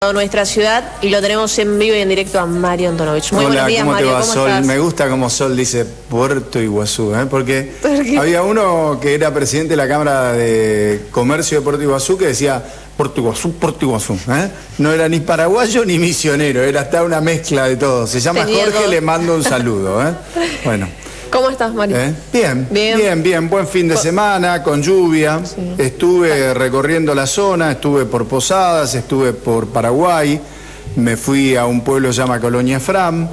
Nuestra ciudad y lo tenemos en vivo y en directo a Mario Antonovich. Muy buenos días, Mario. ¿Cómo te va, Sol? ¿Estás? Me gusta como Sol dice Puerto Iguazú, porque había uno que era presidente de la Cámara de Comercio de Puerto Iguazú que decía Puerto Iguazú, No era ni paraguayo ni misionero, era hasta una mezcla de todo. Se llama Jorge, le mando un saludo, Bueno. ¿Cómo estás, Mario? Bien. Buen fin de semana, con lluvia. Sí. Estuve recorriendo la zona, estuve por Posadas, estuve por Paraguay. Me fui a un pueblo que se llama Colonia Fram.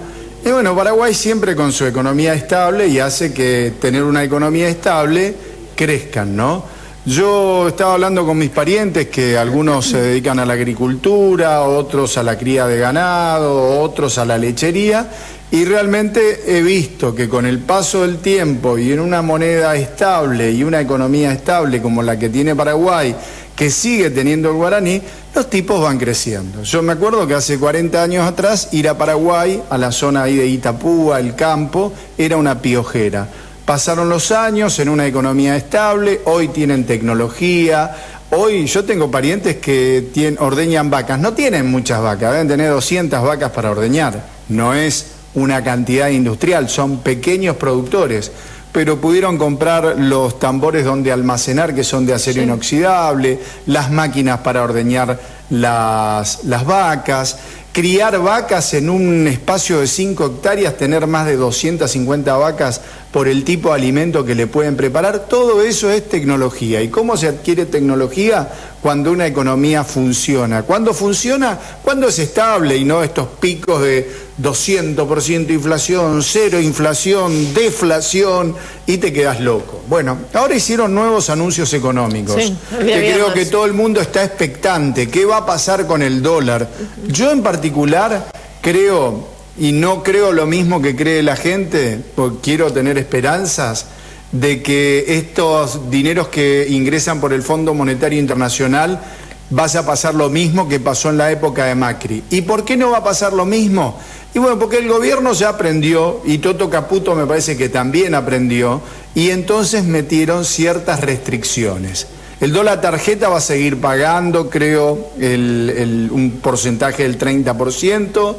Y bueno, Paraguay siempre con su economía estable y hace que tener una economía estable crezcan, ¿no? Yo estaba hablando con mis parientes que algunos se dedican a la agricultura, otros a la cría de ganado, otros a la lechería, y realmente he visto que con el paso del tiempo y en una moneda estable y una economía estable como la que tiene Paraguay, que sigue teniendo el guaraní, los tipos van creciendo. Yo me acuerdo que hace 40 años atrás ir a Paraguay, a la zona ahí de Itapúa, el campo, era una piojera. Pasaron los años en una economía estable, hoy tienen tecnología, hoy yo tengo parientes que ordeñan vacas, no tienen muchas vacas, deben tener 200 vacas para ordeñar, no es una cantidad industrial, son pequeños productores, pero pudieron comprar los tambores donde almacenar, que son de acero inoxidable, las máquinas para ordeñar las vacas, criar vacas en un espacio de 5 hectáreas, tener más de 250 vacas por el tipo de alimento que le pueden preparar, todo eso es tecnología. ¿Y cómo se adquiere tecnología? Cuando una economía funciona. ¿Cuándo funciona? Cuando es estable y no estos picos de 200% inflación, cero inflación, deflación y te quedas loco. Bueno, ahora hicieron nuevos anuncios económicos, que creo que todo el mundo está expectante. ¿Qué va a pasar con el dólar? Yo en particular creo, y no creo lo mismo que cree la gente, porque quiero tener esperanzas de que estos dineros que ingresan por el Fondo Monetario Internacional vaya a pasar lo mismo que pasó en la época de Macri. ¿Y por qué no va a pasar lo mismo? Y bueno, porque el gobierno ya aprendió, y Toto Caputo me parece que también aprendió, y entonces metieron ciertas restricciones. El dólar tarjeta va a seguir pagando, creo, un porcentaje del 30%,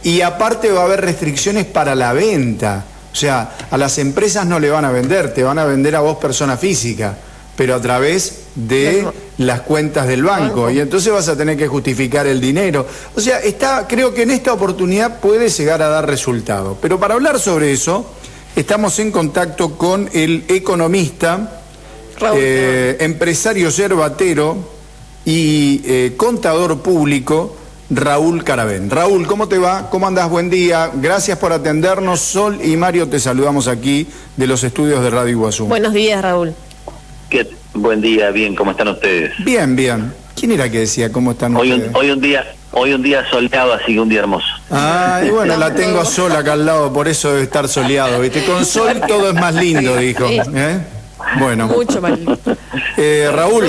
y aparte va a haber restricciones para la venta. O sea, a las empresas no le van a vender, te van a vender a vos persona física, pero a través de las cuentas del banco, y entonces vas a tener que justificar el dinero. O sea, creo que en esta oportunidad puede llegar a dar resultado. Pero para hablar sobre eso, estamos en contacto con el economista, empresario yerbatero y contador público, Raúl Caravén. Raúl, ¿cómo te va? ¿Cómo andás? Buen día. Gracias por atendernos. Sol y Mario te saludamos aquí de los estudios de Radio Iguazú. Buenos días, Raúl. Buen día, bien, ¿cómo están ustedes? Bien. ¿Quién era que decía cómo están ustedes? Hoy un día soleado, así que un día hermoso. Y bueno, la tengo a Sol acá al lado, por eso debe estar soleado, ¿viste? Con sol todo es más lindo, dijo. Bueno. Mucho más lindo. Raúl,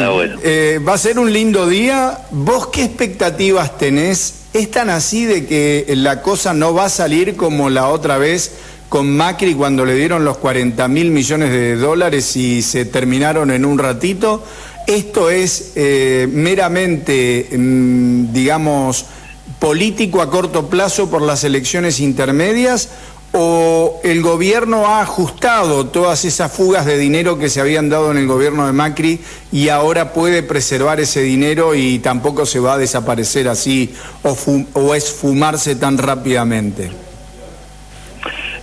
va a ser un lindo día. ¿Vos qué expectativas tenés? ¿Es tan así de que la cosa no va a salir como la otra vez con Macri cuando le dieron los 40.000 millones de dólares y se terminaron en un ratito? ¿Esto es meramente, digamos, político a corto plazo por las elecciones intermedias, o el gobierno ha ajustado todas esas fugas de dinero que se habían dado en el gobierno de Macri y ahora puede preservar ese dinero y tampoco se va a desaparecer así o esfumarse tan rápidamente?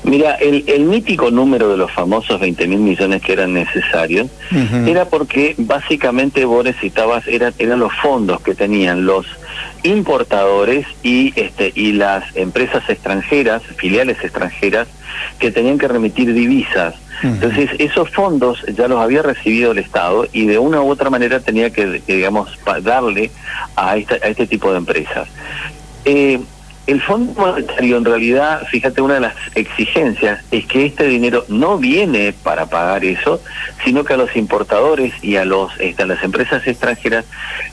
Mira, el mítico número de los famosos 20.000 millones que eran necesarios era porque básicamente vos necesitabas, eran los fondos que tenían los importadores y las empresas extranjeras, filiales extranjeras, que tenían que remitir divisas. Entonces esos fondos ya los había recibido el Estado y de una u otra manera tenía que digamos, darle a este tipo de empresas. El Fondo Monetario, en realidad, fíjate, una de las exigencias es que este dinero no viene para pagar eso, sino que a los importadores y a las empresas extranjeras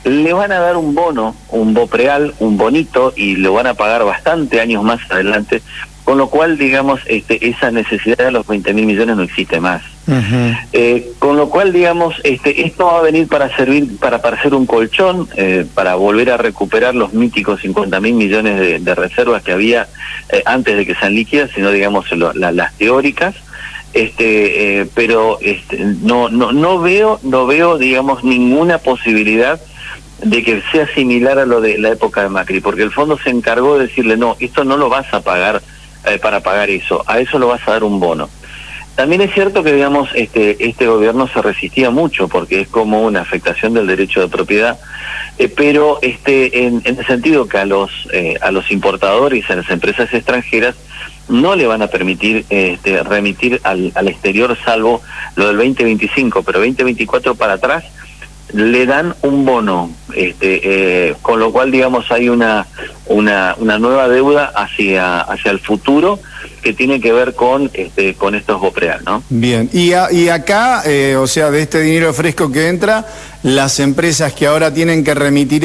le van a dar un bono, un BOPREAL, un bonito, y lo van a pagar bastante años más adelante, con lo cual, digamos, esa necesidad de los 20.000 millones no existe más. Con lo cual, digamos, esto va a venir para servir, para ser un colchón, para volver a recuperar los míticos 50.000 millones de reservas que había antes de que sean líquidas, sino, digamos, las teóricas. Pero no veo, digamos, ninguna posibilidad de que sea similar a lo de la época de Macri, porque el fondo se encargó de decirle, no, esto no lo vas a pagar para pagar eso, a eso lo vas a dar un bono. También es cierto que, digamos, este gobierno se resistía mucho, porque es como una afectación del derecho de propiedad, pero en el sentido que a los importadores y a las empresas extranjeras no le van a permitir remitir al exterior, salvo lo del 2025, pero 2024 para atrás le dan un bono, con lo cual, digamos, hay una nueva deuda hacia el futuro que tiene que ver con estos BOPREAL, ¿no? Bien, y acá, o sea, de este dinero fresco que entra, las empresas que ahora tienen que remitir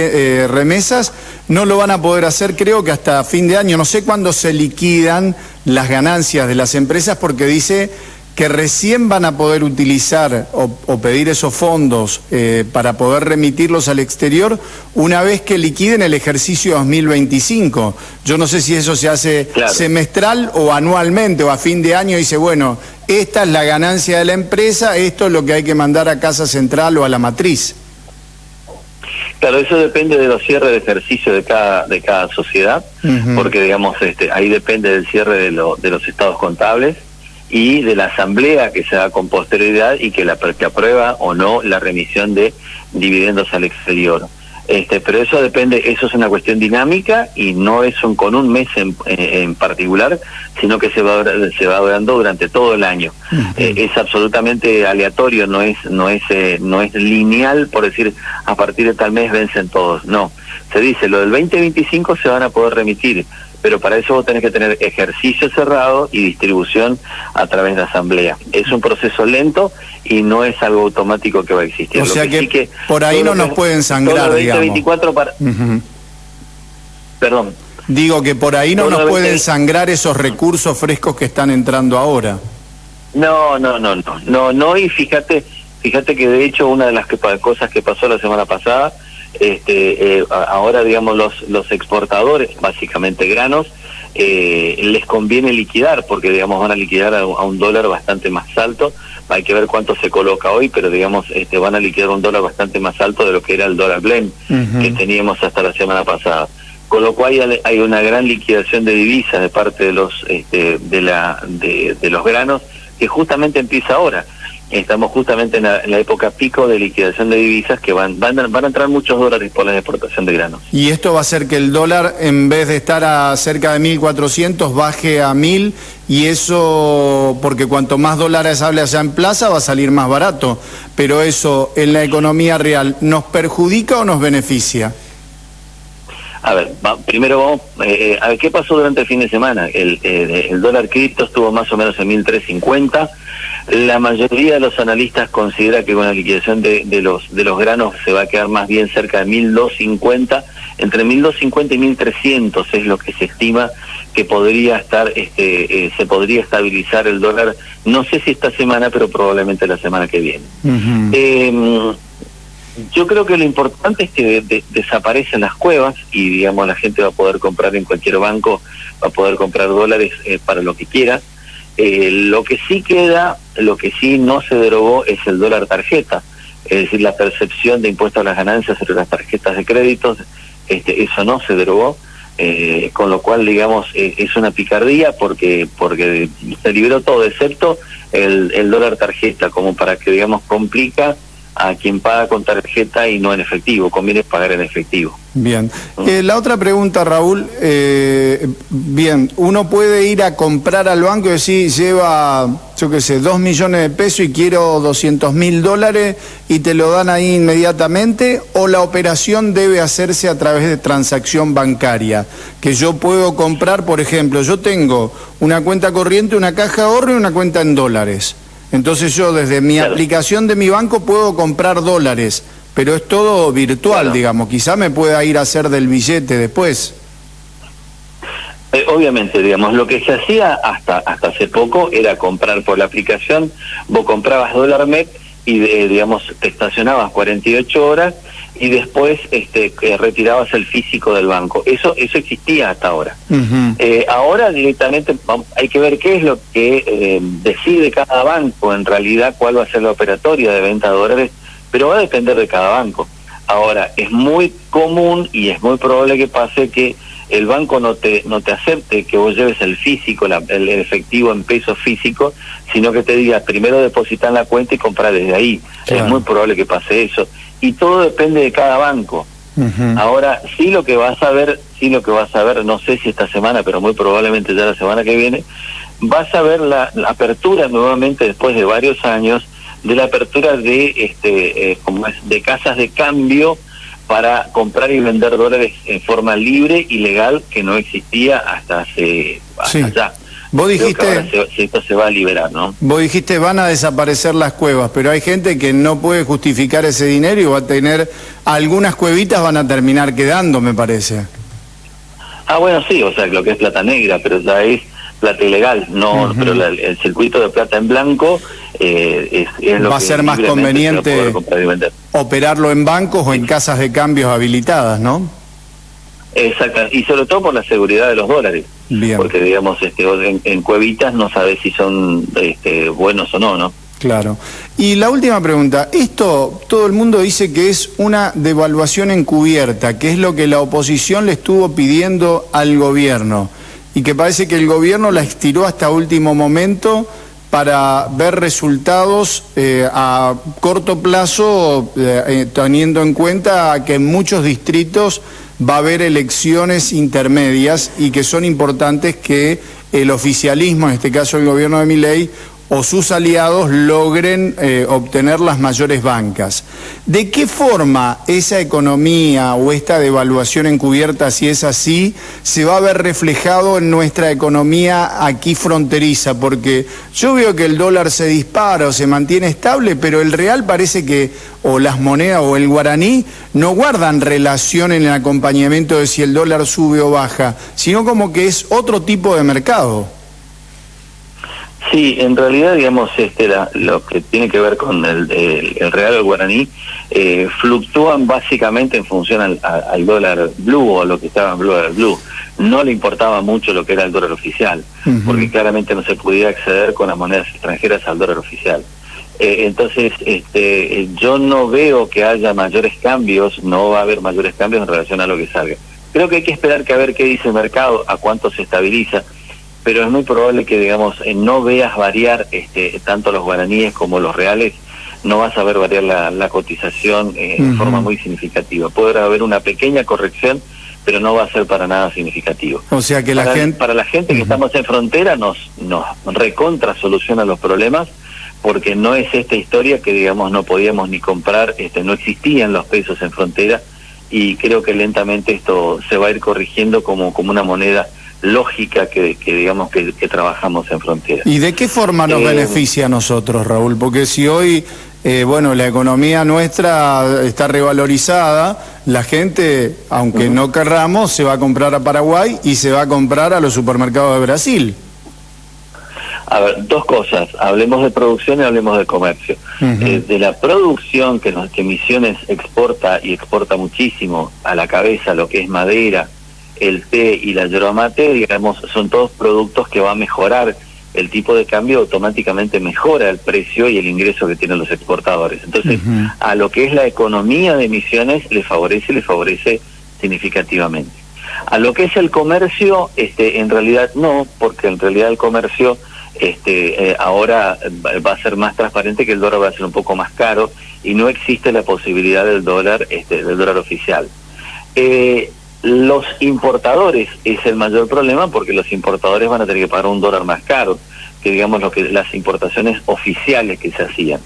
remesas no lo van a poder hacer, creo que hasta fin de año. No sé cuándo se liquidan las ganancias de las empresas, porque dice que recién van a poder utilizar o pedir esos fondos para poder remitirlos al exterior una vez que liquiden el ejercicio 2025. Yo no sé si eso se hace semestral o anualmente, o a fin de año dice, bueno, esta es la ganancia de la empresa, esto es lo que hay que mandar a Casa Central o a la matriz. Claro, eso depende de los cierres de ejercicio de cada sociedad, porque, digamos, ahí depende del cierre de los estados contables y de la asamblea que se da con posterioridad y que aprueba o no la remisión de dividendos al exterior. Pero eso depende, eso es una cuestión dinámica y no es con un mes en particular, sino que se va dando durante todo el año. Es absolutamente aleatorio, no es lineal, por decir, a partir de tal mes vencen todos. No, se dice, lo del 2025 se van a poder remitir, pero para eso vos tenés que tener ejercicio cerrado y distribución a través de asamblea. Es un proceso lento y no es algo automático que va a existir. O sea que por ahí no nos pueden sangrar, digamos. 2024 para... Perdón. Digo que por ahí no nos pueden sangrar esos recursos frescos que están entrando ahora. No, y fíjate que de hecho una de las cosas que pasó la semana pasada, ahora, digamos, los exportadores, básicamente granos, les conviene liquidar, porque, digamos, van a liquidar a un dólar bastante más alto. Hay que ver cuánto se coloca hoy, pero, digamos, van a liquidar un dólar bastante más alto de lo que era el dólar blend que teníamos hasta la semana pasada. Con lo cual hay una gran liquidación de divisas de parte de los granos, que justamente empieza ahora. Estamos justamente en la época pico de liquidación de divisas, que van a entrar muchos dólares por la exportación de granos. Y esto va a hacer que el dólar, en vez de estar a cerca de 1.400, baje a 1.000, y eso, porque cuanto más dólares hable allá en plaza, va a salir más barato. Pero eso, en la economía real, ¿nos perjudica o nos beneficia? A ver, primero vamos a ver qué pasó durante el fin de semana. El dólar cripto estuvo más o menos en 1.350. La mayoría de los analistas considera que con la liquidación de los granos se va a quedar más bien cerca de 1.250. Entre 1.250 y 1.300 es lo que se estima que podría estar, se podría estabilizar el dólar. No sé si esta semana, pero probablemente la semana que viene. Yo creo que lo importante es que desaparecen las cuevas y, digamos, la gente va a poder comprar en cualquier banco, va a poder comprar dólares para lo que quiera. Lo que sí queda, lo que sí no se derogó es el dólar tarjeta, es decir, la percepción de impuestos a las ganancias sobre las tarjetas de créditos, eso no se derogó, con lo cual, digamos, es una picardía porque se liberó todo, excepto el dólar tarjeta, como para que, digamos, complica a quien paga con tarjeta y no en efectivo, conviene pagar en efectivo. Bien. La otra pregunta, Raúl, bien, uno puede ir a comprar al banco y decir, lleva, yo qué sé, 2 millones de pesos y quiero 200.000 dólares y te lo dan ahí inmediatamente, o la operación debe hacerse a través de transacción bancaria, que yo puedo comprar, por ejemplo, yo tengo una cuenta corriente, una caja de ahorro y una cuenta en dólares. Entonces yo desde mi aplicación de mi banco puedo comprar dólares, pero es todo virtual, digamos. Quizá me pueda ir a hacer del billete después. Obviamente, digamos, lo que se hacía hasta hace poco era comprar por la aplicación. Vos comprabas dólar MEP y digamos te estacionabas 48 horas y después retirabas el físico del banco. Eso existía hasta ahora. Ahora directamente hay que ver qué es lo que decide cada banco en realidad, cuál va a ser la operatoria de venta de dólares, pero va a depender de cada banco. Ahora, es muy común y es muy probable que pase que el banco no te acepte que vos lleves el físico, el efectivo en pesos físicos, sino que te diga primero depositar en la cuenta y comprar desde ahí. Claro. Es muy probable que pase eso. Y todo depende de cada banco. Ahora, sí lo que vas a ver, no sé si esta semana, pero muy probablemente ya la semana que viene, vas a ver la apertura nuevamente después de varios años, de la apertura de de casas de cambio para comprar y vender dólares en forma libre y legal, que no existía hasta allá. Vos dijiste, esto se va a liberar, ¿no? Vos dijiste van a desaparecer las cuevas, pero hay gente que no puede justificar ese dinero y va a tener, algunas cuevitas van a terminar quedando, me parece. Bueno, sí, o sea, lo que es plata negra, pero ya es plata ilegal, no, pero el circuito de plata en blanco es lo va a ser más conveniente operarlo en bancos o en casas de cambios habilitadas, ¿no? Exacto, y sobre todo por la seguridad de los dólares. Bien. Porque digamos en cuevitas no sabes si son buenos o no, ¿no? Claro. Y la última pregunta, esto todo el mundo dice que es una devaluación encubierta, que es lo que la oposición le estuvo pidiendo al gobierno y que parece que el gobierno la estiró hasta último momento para ver resultados a corto plazo, teniendo en cuenta que en muchos distritos va a haber elecciones intermedias y que son importantes que el oficialismo, en este caso el gobierno de Milei, o sus aliados logren obtener las mayores bancas. ¿De qué forma esa economía o esta devaluación encubierta, si es así, se va a ver reflejado en nuestra economía aquí fronteriza? Porque yo veo que el dólar se dispara o se mantiene estable, pero el real parece que, o las monedas o el guaraní, no guardan relación en el acompañamiento de si el dólar sube o baja, sino como que es otro tipo de mercado. Sí, en realidad, digamos, lo que tiene que ver con el real o el guaraní, fluctúan básicamente en función al dólar blue o lo que estaba en dólar blue. No le importaba mucho lo que era el dólar oficial, porque claramente no se podía acceder con las monedas extranjeras al dólar oficial. Entonces, yo no veo que haya mayores cambios, no va a haber mayores cambios en relación a lo que salga. Creo que hay que esperar a ver qué dice el mercado, a cuánto se estabiliza, pero es muy probable que, digamos, no veas variar tanto los guaraníes como los reales, no vas a ver variar la cotización en forma muy significativa. Puede haber una pequeña corrección, pero no va a ser para nada significativo. O sea que para la gente que estamos en frontera nos recontra soluciona los problemas, porque no es esta historia que, digamos, no podíamos ni comprar, no existían los pesos en frontera, y creo que lentamente esto se va a ir corrigiendo como una moneda lógica que digamos que trabajamos en frontera. ¿Y de qué forma nos beneficia a nosotros, Raúl? Porque si hoy, la economía nuestra está revalorizada, la gente, aunque no querramos, se va a comprar a Paraguay y se va a comprar a los supermercados de Brasil. A ver, dos cosas, hablemos de producción y hablemos de comercio. De la producción que Misiones exporta y exporta muchísimo a la cabeza, lo que es madera, el té y la yerba mate, digamos, son todos productos que va a mejorar el tipo de cambio, automáticamente mejora el precio y el ingreso que tienen los exportadores. Entonces, a lo que es la economía de Misiones le favorece significativamente. A lo que es el comercio, en realidad no, porque en realidad el comercio ahora va a ser más transparente, que el dólar va a ser un poco más caro y no existe la posibilidad del dólar oficial. Los importadores es el mayor problema, porque los importadores van a tener que pagar un dólar más caro que, digamos, las importaciones oficiales que se hacían.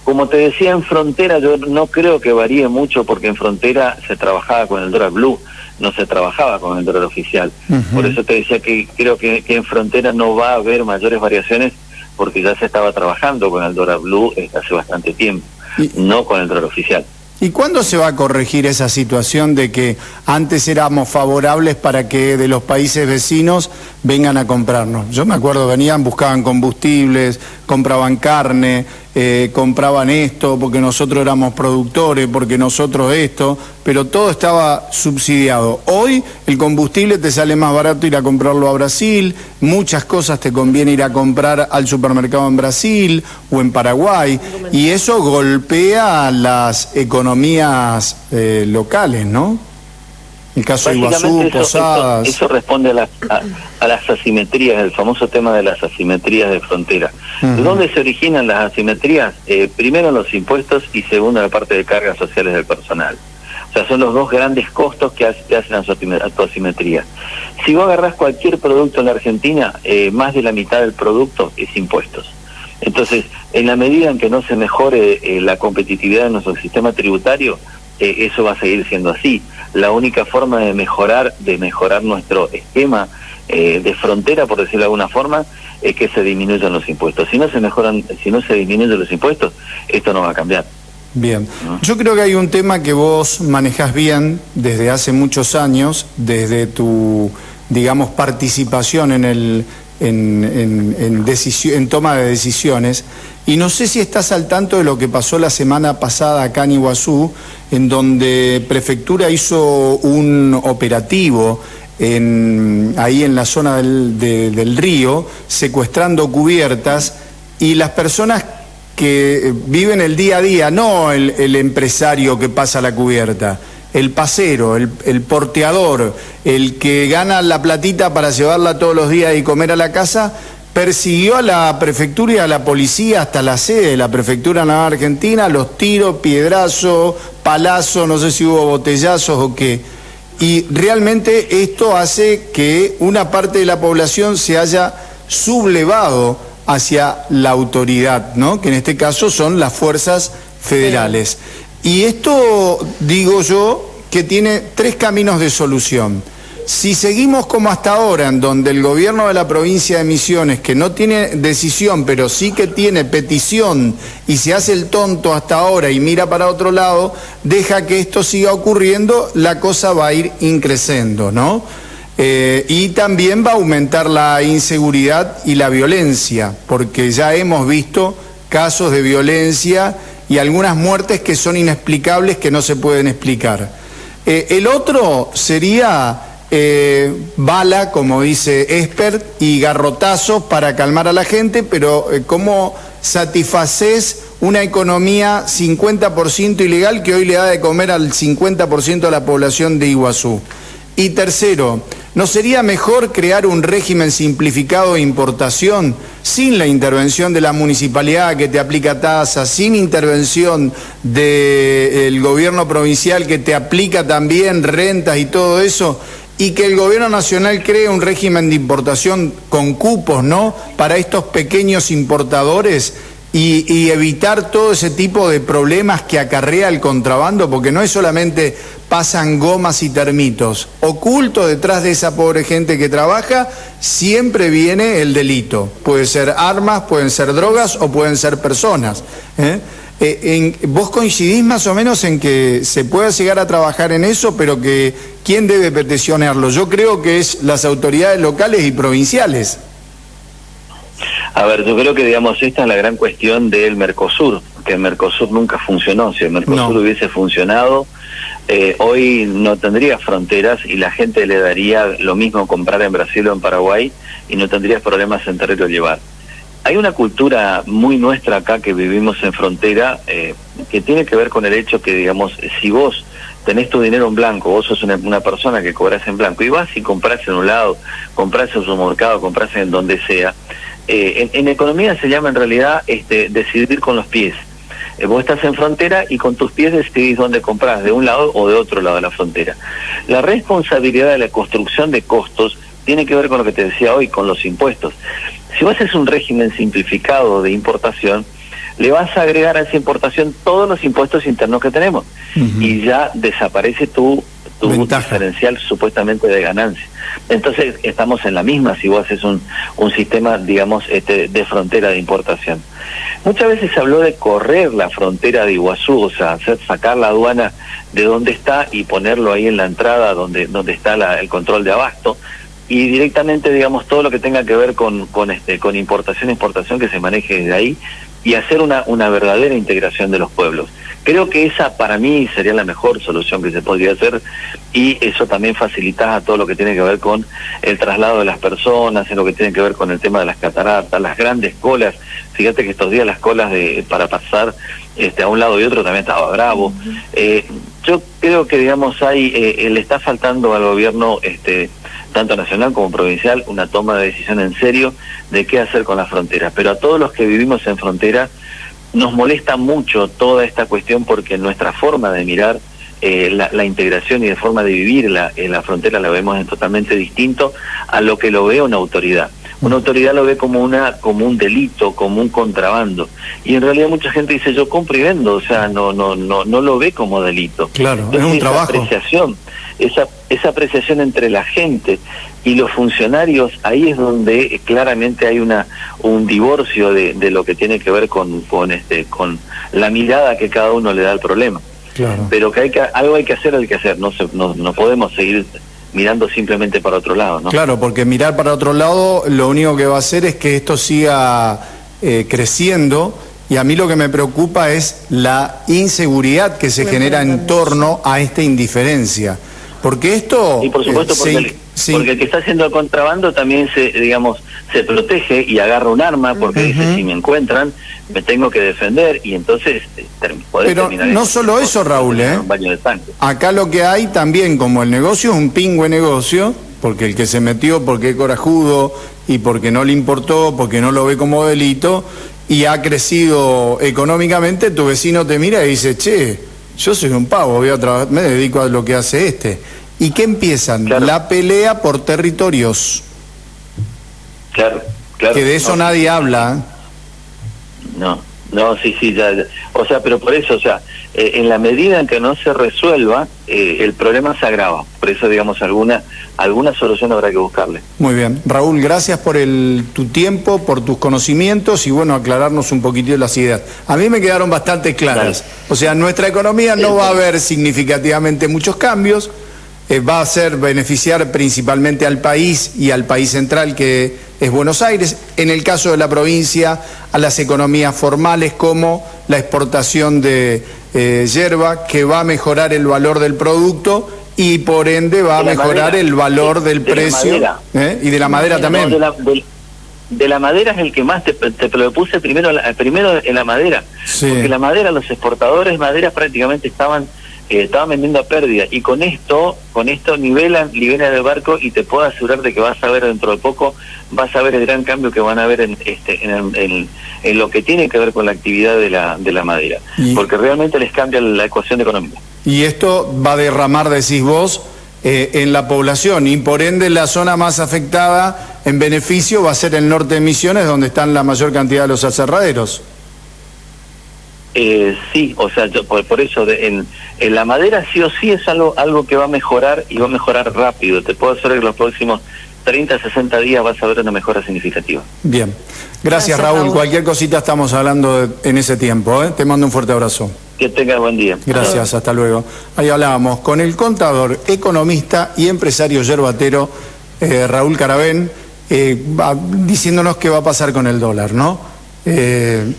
Como te decía, en frontera yo no creo que varíe mucho, porque en frontera se trabajaba con el dólar blue, no se trabajaba con el dólar oficial. Por eso te decía que creo que en frontera no va a haber mayores variaciones, porque ya se estaba trabajando con el dólar blue hace bastante tiempo, no con el dólar oficial. ¿Y cuándo se va a corregir esa situación de que antes éramos favorables para que de los países vecinos vengan a comprarnos? Yo me acuerdo, venían, buscaban combustibles, compraban carne, compraban esto, porque nosotros éramos productores, porque nosotros esto, pero todo estaba subsidiado. Hoy el combustible te sale más barato ir a comprarlo a Brasil, muchas cosas te conviene ir a comprar al supermercado en Brasil o en Paraguay, y eso golpea las economías locales, ¿no? El caso de Iguazú, Posadas. Eso responde a las asimetrías, el famoso tema de las asimetrías de frontera. ¿De dónde se originan las asimetrías? Primero en los impuestos y segundo en la parte de cargas sociales del personal. O sea, son los dos grandes costos que hacen a tu asimetría. Si vos agarrás cualquier producto en la Argentina, más de la mitad del producto es impuestos. Entonces, en la medida en que no se mejore la competitividad de nuestro sistema tributario, eso va a seguir siendo así. La única forma de mejorar nuestro esquema de frontera, por decirlo de alguna forma, es que se disminuyan los impuestos. Si no se disminuyen los impuestos, esto no va a cambiar. Bien, yo creo que hay un tema que vos manejás bien desde hace muchos años, desde tu, digamos, participación en toma de decisiones, y no sé si estás al tanto de lo que pasó la semana pasada acá en Iguazú, en donde Prefectura hizo un operativo ahí en la zona del río, secuestrando cubiertas, y las personas que viven el día a día, no el empresario que pasa la cubierta, el pasero, el porteador, el que gana la platita para llevarla todos los días y comer a la casa, persiguió a la prefectura y a la policía hasta la sede de la Prefectura Naval Argentina, los tiros, piedrazos, palazos, no sé si hubo botellazos o qué. Y realmente esto hace que una parte de la población se haya sublevado hacia la autoridad, ¿no? Que en este caso son las fuerzas federales. Y esto, digo yo, que tiene tres caminos de solución. Si seguimos como hasta ahora, en donde el gobierno de la provincia de Misiones, que no tiene decisión, pero sí que tiene petición, y se hace el tonto hasta ahora y mira para otro lado, deja que esto siga ocurriendo, la cosa va a ir increciendo, ¿no? Y también va a aumentar la inseguridad y la violencia, porque ya hemos visto casos de violencia y algunas muertes que son inexplicables, que no se pueden explicar. El otro sería bala, como dice Esper, y garrotazos para calmar a la gente, pero ¿cómo satisfaces una economía 50% ilegal que hoy le da de comer al 50% de la población de Iguazú? Y tercero, ¿no sería mejor crear un régimen simplificado de importación sin la intervención de la municipalidad que te aplica tasas, sin intervención del gobierno provincial que te aplica también rentas y todo eso, y que el gobierno nacional cree un régimen de importación con cupos, ¿no?, para estos pequeños importadores y evitar todo ese tipo de problemas que acarrea el contrabando? Porque no es solamente pasan gomas y termitos, oculto detrás de esa pobre gente que trabaja siempre viene el delito. Puede ser armas, pueden ser drogas o pueden ser personas. ¿Vos coincidís más o menos en que se pueda llegar a trabajar en eso, pero que quién debe peticionarlo? Yo creo que es las autoridades locales y provinciales. A ver, yo creo que, digamos, esta es la gran cuestión del Mercosur, que el Mercosur nunca funcionó. Si el Mercosur hubiese funcionado, hoy no tendría fronteras y la gente le daría lo mismo comprar en Brasil o en Paraguay y no tendrías problemas en traerlo llevar. Hay una cultura muy nuestra acá que vivimos en frontera que tiene que ver con el hecho que, digamos, si vos tenés tu dinero en blanco, vos sos una persona que cobrás en blanco y vas y comprás en un lado, comprás en un supermercado, comprás en donde sea, en economía se llama en realidad decidir con los pies. Vos estás en frontera y con tus pies decidís dónde compras, de un lado o de otro lado de la frontera. La responsabilidad de la construcción de costos tiene que ver con lo que te decía hoy, con los impuestos. Si vos haces un régimen simplificado de importación, le vas a agregar a esa importación todos los impuestos internos que tenemos y ya desaparece tu tu ventaja diferencial supuestamente de ganancia. Entonces estamos en la misma si vos haces un sistema, digamos, de frontera de importación. Muchas veces se habló de correr la frontera de Iguazú, o sea, sacar la aduana de donde está y ponerlo ahí en la entrada donde está el control de abasto, y directamente, digamos, todo lo que tenga que ver con importación e exportación que se maneje desde ahí, y hacer una verdadera integración de los pueblos. Creo que esa para mí sería la mejor solución que se podría hacer, y eso también facilita todo lo que tiene que ver con el traslado de las personas, en lo que tiene que ver con el tema de las cataratas, las grandes colas. Fíjate que estos días las colas para pasar a un lado y otro también estaba bravo. Yo creo que, digamos, le está faltando al gobierno, tanto nacional como provincial, una toma de decisión en serio de qué hacer con las fronteras. Pero a todos los que vivimos en frontera nos molesta mucho toda esta cuestión, porque nuestra forma de mirar la integración y de forma de vivir la frontera la vemos totalmente distinto a lo que lo ve una autoridad. Una autoridad lo ve como un delito, como un contrabando, y en realidad mucha gente dice yo compro y vendo, o sea, no lo ve como delito. Claro, entonces, es un trabajo. Esa apreciación entre la gente y los funcionarios, ahí es donde claramente hay un divorcio de lo que tiene que ver con la mirada que cada uno le da al problema. Claro. Pero que algo hay que hacer, no podemos seguir mirando simplemente para otro lado, ¿no? Claro, porque mirar para otro lado lo único que va a hacer es que esto siga creciendo, y a mí lo que me preocupa es la inseguridad que se genera en torno a esta indiferencia. Porque esto... Y por supuesto, porque el que está haciendo el contrabando también se protege y agarra un arma, porque dice, si me encuentran, me tengo que defender, y entonces Pero no solo eso, Raúl, un baño de sangre. Acá lo que hay también, como el negocio es un pingüe negocio, porque el que se metió porque es corajudo y porque no le importó, porque no lo ve como delito, y ha crecido económicamente, tu vecino te mira y dice, che, yo soy un pavo, me dedico a lo que hace este. ¿Y qué empiezan? Claro. La pelea por territorios. Claro. Que de eso nadie habla. Sí, ya. O sea, pero por eso, en la medida en que no se resuelva, el problema se agrava. Por eso, digamos, alguna solución habrá que buscarle. Muy bien. Raúl, gracias por tu tiempo, por tus conocimientos y, bueno, aclararnos un poquitito las ideas. A mí me quedaron bastante claras. Dale. O sea, nuestra economía no va a haber significativamente muchos cambios. Va a ser beneficiar principalmente al país y al país central, que es Buenos Aires. En el caso de la provincia, a las economías formales como la exportación de yerba, que va a mejorar el valor del producto y por ende va a mejorar el valor del precio. Y de la madera también. De la madera es el que más te lo puse primero en la madera. Sí. Porque la madera, los exportadores de madera prácticamente estaban vendiendo a pérdida, y con esto nivelan el barco, y te puedo asegurar de que vas a ver dentro de poco, vas a ver el gran cambio que van a ver en lo que tiene que ver con la actividad de la madera, porque realmente les cambia la ecuación económica. Y esto va a derramar, decís vos, en la población, y por ende la zona más afectada en beneficio va a ser el norte de Misiones, donde están la mayor cantidad de los aserraderos. Sí, o sea, por eso en la madera sí o sí es algo que va a mejorar, y va a mejorar rápido. Te puedo asegurar que los próximos 30, 60 días vas a ver una mejora significativa. Bien, gracias Raúl. Cualquier cosita estamos hablando en ese tiempo, ¿eh? Te mando un fuerte abrazo. Que tengas buen día. Gracias, hasta luego. Ahí hablábamos con el contador, economista y empresario yerbatero Raúl Caravén, diciéndonos qué va a pasar con el dólar, ¿no?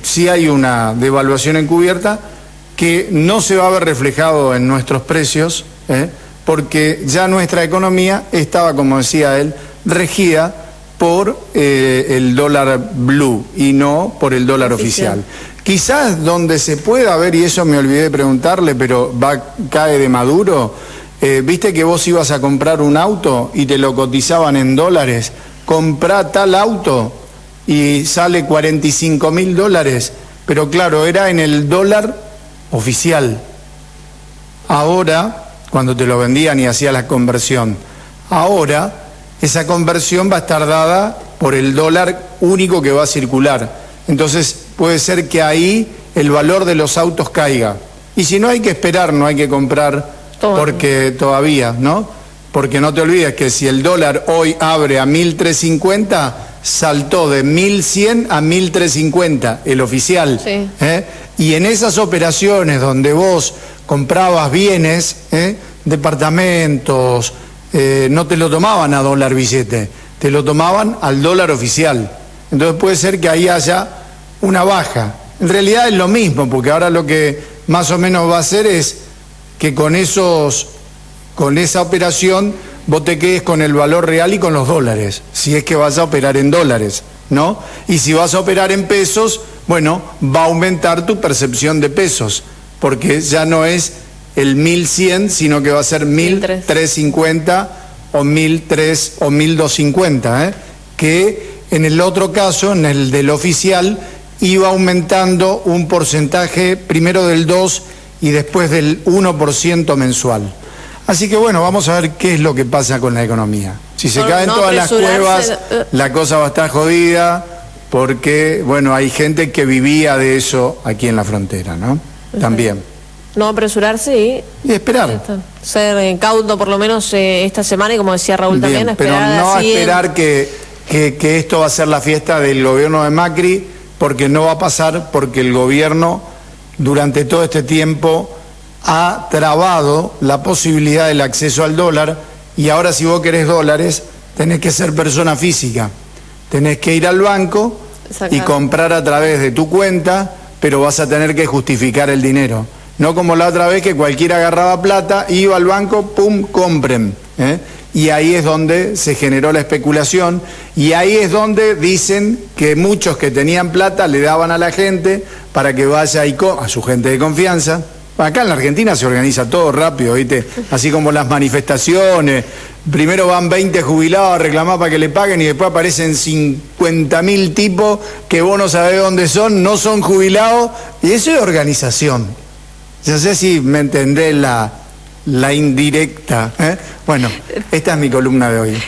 Sí hay una devaluación encubierta que no se va a ver reflejado en nuestros precios, porque ya nuestra economía estaba, como decía él, regida por el dólar blue y no por el dólar oficial. Quizás donde se pueda ver, y eso me olvidé de preguntarle, pero cae de Maduro, viste que vos ibas a comprar un auto y te lo cotizaban en dólares, comprá tal auto y sale $45.000, pero claro, era en el dólar oficial. Ahora, cuando te lo vendían y hacías la conversión, ahora esa conversión va a estar dada por el dólar único que va a circular. Entonces puede ser que ahí el valor de los autos caiga. Y si no, hay que esperar, no hay que comprar porque todavía, ¿no? Porque no te olvides que si el dólar hoy abre a 1.350, saltó de 1.100 a 1.350, el oficial. Sí. Y en esas operaciones donde vos comprabas bienes, departamentos, no te lo tomaban a dólar billete, te lo tomaban al dólar oficial. Entonces puede ser que ahí haya una baja. En realidad es lo mismo, porque ahora lo que más o menos va a hacer es que con esa operación vos te quedes con el valor real y con los dólares, si es que vas a operar en dólares, ¿no? Y si vas a operar en pesos, bueno, va a aumentar tu percepción de pesos, porque ya no es el 1.100, sino que va a ser 1.350 o 1.300 o 1.250, que en el otro caso, en el del oficial, iba aumentando un porcentaje primero del 2 y después del 1% mensual. Así que bueno, vamos a ver qué es lo que pasa con la economía. Si se caen todas las cuevas, la cosa va a estar jodida, porque bueno, hay gente que vivía de eso aquí en la frontera, ¿no? También. No apresurarse y esperar. Ser cauto por lo menos esta semana, y como decía Raúl también, pero no esperar que esto va a ser la fiesta del gobierno de Macri, porque no va a pasar, porque el gobierno durante todo este tiempo ha trabado la posibilidad del acceso al dólar, y ahora si vos querés dólares tenés que ser persona física, tenés que ir al banco y comprar a través de tu cuenta, pero vas a tener que justificar el dinero. No como la otra vez que cualquiera agarraba plata, iba al banco, pum, compren. Y ahí es donde se generó la especulación, y ahí es donde dicen que muchos que tenían plata le daban a la gente para que vaya a su gente de confianza. Acá en la Argentina se organiza todo rápido, ¿viste? Así como las manifestaciones. Primero van 20 jubilados a reclamar para que le paguen, y después aparecen 50.000 tipos que vos no sabés dónde son, no son jubilados, y eso es organización. No sé si me entendés la indirecta. Bueno, esta es mi columna de hoy.